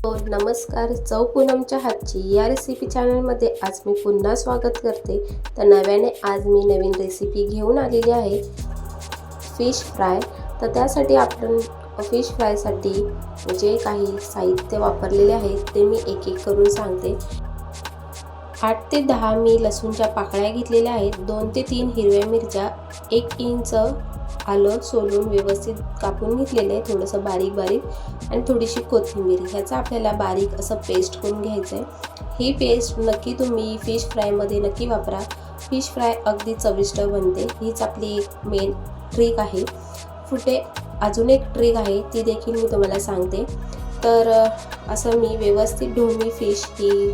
नमस्कार, चव पूनमच्या हातची या रेसिपी चॅनलमध्ये आज मी पुन्हा स्वागत करते. तर नव्याने आज मी नवीन रेसिपी घेऊन आलेली आहे, फिश फ्राय. तर त्यासाठी आपण फिश फ्रायसाठी जे काही साहित्य वापरलेले आहे ते मी एक एक करून सांगते. 8 ते 10 मी लसूणच्या पाकळ्या घेतलेल्या आहेत, 2 ते 3 हिरव्या मिरच्या, 1 इंच आलं सोलून व्यवस्थित कापून घेतलेले आहे, थोडंसं बारीक आणि थोडीशी कोथिंबीर. ह्याचा आपल्याला बारीक असं पेस्ट करून घ्यायचं आहे. ही पेस्ट नक्की तुम्ही फिश फ्रायमध्ये नक्की वापरा. फिश फ्राय अगदी चविष्ट बनते. हीच आपली एक मेन ट्रिक आहे. अजून एक ट्रिक आहे, ती देखील मी तुम्हाला सांगते. तर असं मी व्यवस्थित धुवून फिश ही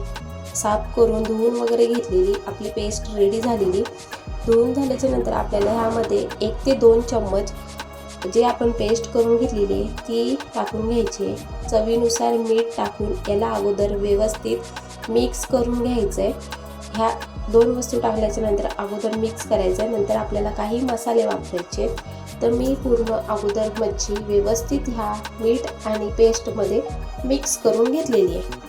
साफ करून धुवून वगैरे घेतलेली, आपली पेस्ट रेडी झालेली. धुवून झाल्याच्या नंतर आपल्याला ह्यामध्ये 1 ते 2 चम्मच जे आपण पेस्ट करून घेतलेली ती टाकून घ्यायची. चवीनुसार मीठ टाकून याला अगोदर व्यवस्थित मिक्स करून घ्यायचं आहे. ह्या 2 वस्तू टाकल्याच्या नंतर अगोदर मिक्स करायचं आहे. नंतर आपल्याला काही मसाले वापरायचे. तर मी पूर्ण अगोदर मच्छी व्यवस्थित ह्या मीठ आणि पेस्टमध्ये मिक्स करून घेतलेली आहे.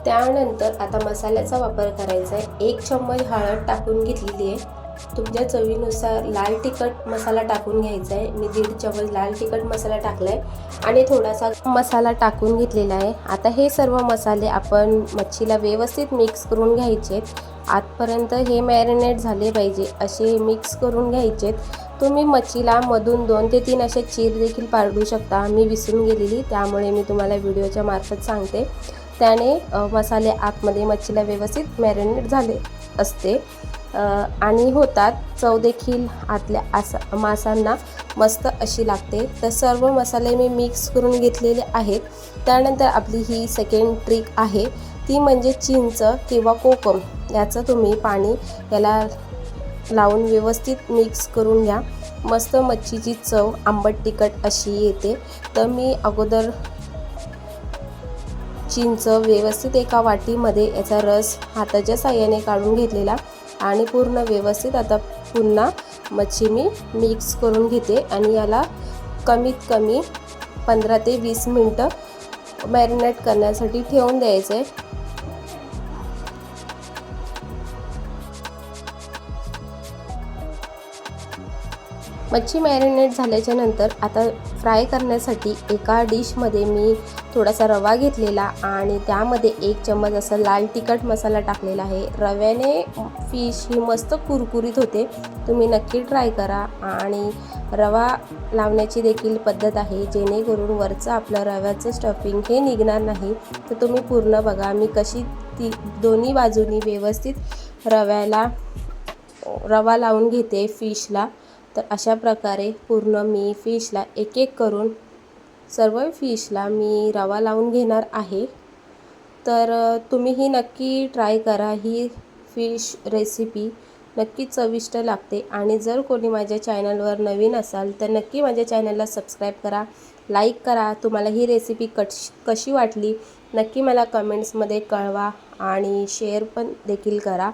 त्यानंतर आता मसाल्याचा वापर करायचा आहे. 1 चम्मच हळद टाकून घेतलेली आहे. तुमच्या चवीनुसार लाल तिखट मसाला टाकून घ्यायचा आहे. मी 1.5 चम्मच लाल तिखट मसाला टाकला आहे आणि थोडासा मसाला टाकून घेतलेला आहे. आता हे सर्व मसाले आपण मच्छीला व्यवस्थित मिक्स करून घ्यायचे. आतपर्यंत हे मॅरिनेट झाले पाहिजे असे मिक्स करून घ्यायचे. तुम्ही मच्छीला मधून 2 ते 3 असे चीर देखील पाडू शकता. मी विसरून गेलेली, त्यामुळे मी तुम्हाला व्हिडिओच्या मार्फत सांगते. त्याने मसाले आतमध्ये मच्छीला व्यवस्थित मॅरिनेट झाले असते आणि होतात. चव देखील आतल्या मासांना मस्त अशी लागते. तर सर्व मसाले मी मिक्स करून घेतलेले आहेत. त्यानंतर आपली ही सेकंड ट्रिक आहे, ती म्हणजे चिंच किंवा कोकम. याचं तुम्ही पाणी याला लावून व्यवस्थित मिक्स करून घ्या. मस्त मच्छीची चव आंबट तिखट अशी येते. तर मी अगोदर चिंच व्यवस्थित एका वाटीमध्ये याचा रस हाताच्या साहाय्याने काढून घेतलेला आणि पूर्ण व्यवस्थित आता पुन्हा मच्छी मी मिक्स करून घेते आणि याला कमीत कमी 15 ते 20 मिनटं मॅरिनेट करण्यासाठी ठेवून द्यायचं आहे. मच्छी मॅरिनेट झाल्याच्या नंतर आता फ्राय करण्यासाठी एका डिशमध्ये मी थोडासा रवा घेतलेला आणि त्यामध्ये 1 चम्मच असा लाल तिखट मसाला टाकलेला आहे. रव्याने फिश ही मस्त कुरकुरीत होते. तुम्ही नक्की ट्राय करा. आणि रवा लावण्याची देखील पद्धत आहे, जेणेकरून वरचं आपलं रव्याचं स्टफिंग हे निघणार नाही. तर तुम्ही पूर्ण बघा मी कशी ती दोन्ही बाजूनी व्यवस्थित रवा लावून घेते फिशला. तर अशा प्रकारे पूर्ण मी फिशला एक एक करून सर्व फिशला मी रवा लावून घेणार आहे. तर तुम्ही ही नक्की ट्राय करा. ही फिश रेसिपी नक्की चविष्ट लागते. आणि जर कोणी माझ्या चॅनलवर नवीन असाल तर नक्की माझ्या चॅनलला सबस्क्राईब करा, लाईक करा. तुम्हाला ही रेसिपी कशी वाटली नक्की मला कमेंट्समध्ये कळवा आणि शेअर पण देखील करा.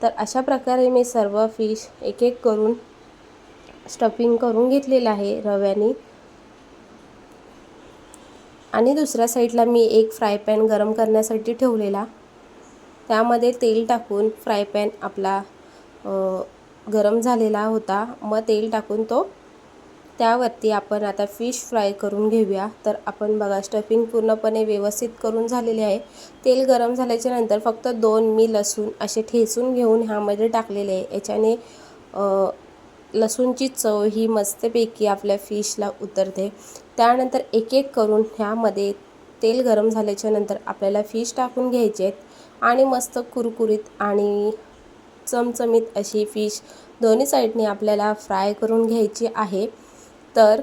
तर अशा प्रकारे मी सर्व फिश एक एक करून स्टफिंग करून घेतलेलं आहे रव्याने. आणि दुसऱ्या साईडला मी एक फ्राय पॅन गरम करण्यासाठी ठेवलेला. त्यामध्ये तेल टाकून फ्राय पॅन आपला गरम झालेला होता. मग तेल टाकून त्यावरती आपण आता फिश फ्राय करून घेऊया. तर आपण बघा स्टफिंग पूर्णपणे व्यवस्थित करून झालेले आहे. तेल गरम झाल्याच्या नंतर फक्त 2 मी लसूण असे ठेचून घेऊन ह्यामध्ये टाकलेले आहे. याच्याने लसूणची चव ही मस्तपैकी आपल्या फिशला उतरते. त्यानंतर एक एक करून ह्यामध्ये तेल गरम झाल्याच्या नंतर आपल्याला फिश टाकून घ्यायचे आहेत आणि मस्त कुरकुरीत आणि चमचमीत अशी फिश दोन्ही साईडने आपल्याला फ्राय करून घ्यायची आहे. तर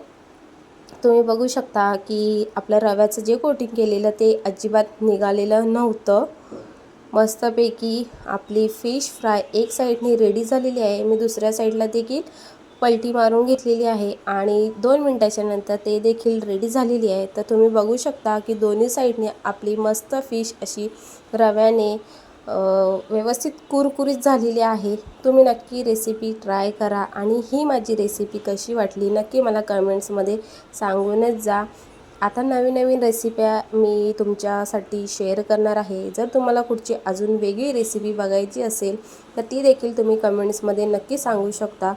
तुम्ही बघू शकता की आपल्या रव्याचं जे कोटिंग केलेलं ते अजिबात निघालेलं नव्हतं. मस्तपैकी आपली फिश फ्राय एक साईडने रेडी झालेली आहे. मी दुसऱ्या साईडला देखील पलटी मारून घेतलेली आहे आणि 2 मिनिटाच्या नंतर ते देखील रेडी झालेली आहे। तर तुम्ही बघू शकता की दोन्ही साईडने आपली मस्त फिश अशी रव्याने व्यवस्थित कुरकुरीत झालेली आहे। तुम्ही नक्की रेसिपी ट्राय करा आणि ही माझी रेसिपी कशी वाटली नक्की मला कमेंट्समध्ये सांगूनच जा। आता नवीन नवीन रेसिप्या मी तुमच्यासाठी शेअर करणार आहे। जर तुम्हाला कुठची अजून वेगळी रेसिपी बघायची असेल तर ती देखील तुम्ही कमेंट्समध्ये नक्की सांगू शकता।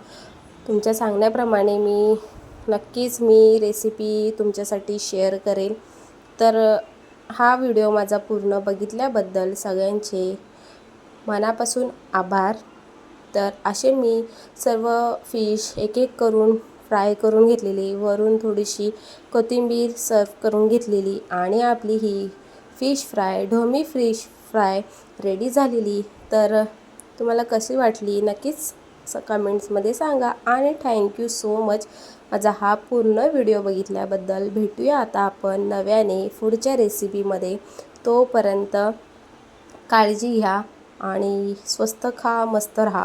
तुमच्या सांगण्याप्रमाणे नक्कीच मी रेसिपी तुमच्यासाठी शेअर करेन। तर हा व्हिडिओ माझा पूर्ण बघितल्याबद्दल सगळ्यांचे मनापासून आभार। तर असे मी सर्व फिश एक एक करून फ्राय करून घेतलेली, वरून थोडीशी कोथिंबीर सर्व करून घेतलेली आणि आपली ही फिश फ्राय ढोमी फिश फ्राय रेडी झालेली। तर तुम्हाला कशी वाटली नक्कीच कमेंट्समध्ये सांगा आणि थँक्यू सो मच माझा हा पूर्ण व्हिडिओ बघितल्याबद्दल। भेटूया आता आपण नव्याने पुढच्या रेसिपीमध्ये। तोपर्यंत काळजी घ्या आणि स्वस्त खा, मस्त रहा।